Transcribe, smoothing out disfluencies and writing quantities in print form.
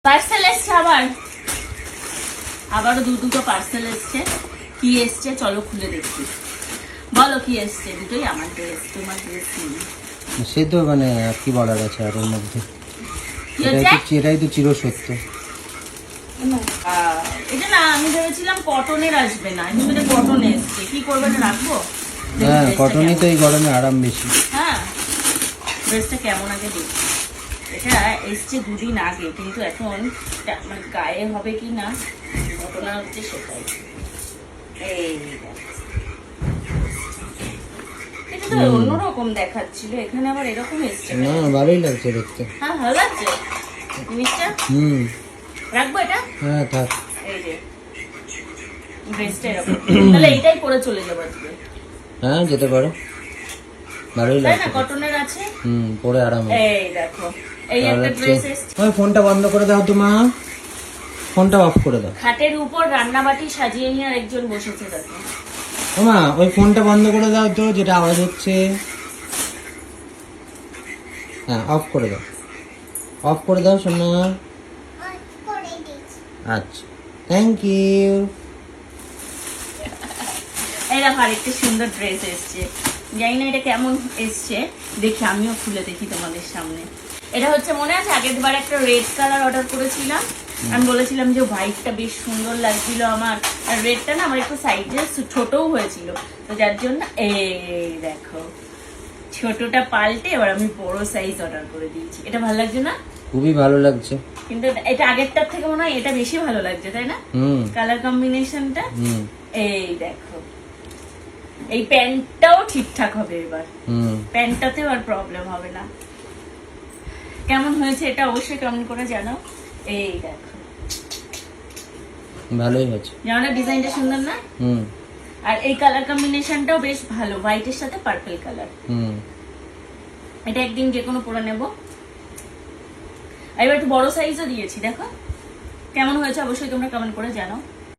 Parcel এসছে আবারও দুটো পার্সেল এসছে। কি এসছে চলো খুলে দেখি। বলো কি এসছে? দুটোই আমার ড্রেস, তোমার ড্রেস নেই। সে তো মানে কি বলার আছে আর ওর মধ্যে, এটাই তো চিরসত্য। এটা না, আমি ভেবেছিলাম কটনের আসবে না, কিন্তু কটন এসছে। কি করবে, এটা রাখবো? হ্যাঁ, কটনই তো এই গরমে আরাম বেশি। হ্যাঁ, ড্রেসটা কেমন আগে দেখি। এটা এসছে দুদিন আগে, কিন্তু এখন মানে গায়ে হবে কি না ঘটনা হচ্ছে সেটাই। এই এটা তো অন্যরকম দেখাচ্ছিল, এখানে আবার এরকম এসছে। না, ভালোই লাগছে দেখতে। হ্যাঁ, ভালো লাগছে জিনিসটা। রাখবো এটা? হ্যাঁ থাক। এই যে ড্রেসটা এরকম, তাহলে এইটাই পরে চলে যাবো আজকে। হ্যাঁ যেতে পারো, ভালোই তাই না? লাগছে। কটনের আছে, পরে আরাম। এই দেখো এই একটা ড্রেস এসছে। ওই ফোনটা বন্ধ করে দাও তো মা, ফোনটা অফ করে দাও। খাটের উপর রান্নাবাটি সাজিয়ে নিয়ে আরেকজন বসেছে দেখো। ও মা, ওই ফোনটা বন্ধ করে দাও তো, যেটা আওয়াজ হচ্ছে। হ্যাঁ অফ করে দাও, অফ করে দাও সোনা। আচ্ছা, থ্যাংক ইউ। এই দেখো আরেকটা সুন্দর ড্রেস এসছে, জানি না এটা কেমন এসছে, দেখি আমিও খুলে দেখি তোমাদের সামনে। এটা হচ্ছে মনে আছে আগের বার একটা রেড কালার অর্ডার করেছিলাম, আমি বলেছিলাম যে হোয়াইটটা বেশ সুন্দর লাগছিল আমার, আর রেডটা না আমার একটু সাইজে ছোটও হয়েছিল, তো যার জন্য এই দেখো ছোটটা পাল্টে এবার আমি বড় সাইজ অর্ডার করে দিয়েছি। এটা ভালো লাগছে না? খুবই ভালো লাগছে, কিন্তু এটা আগেরটার থেকে মনে হয় এটা বেশি ভালো লাগছে, তাই না? কালার কম্বিনেশনটা। এই দেখো এই প্যান্টটাও ঠিকঠাক হবে এবার, প্যান্টটাতেও আর প্রবলেম হবে না। কেমন হয়েছে এটা অবশ্যই কমেন্ট করে জানাও। এই দেখো ভালোই হয়েছে, জামাটা ডিজাইনটা সুন্দর না? আর এই কালার কম্বিনেশনটাও বেশ ভালো, হোয়াইটের সাথে পার্পল কালার। এটা একদিন যে কোনো পরে নেব। এবার একটু বড় সাইজও দিয়েছি, দেখো কেমন হয়েছে অবশ্যই তোমরা কমেন্ট করে জানাও।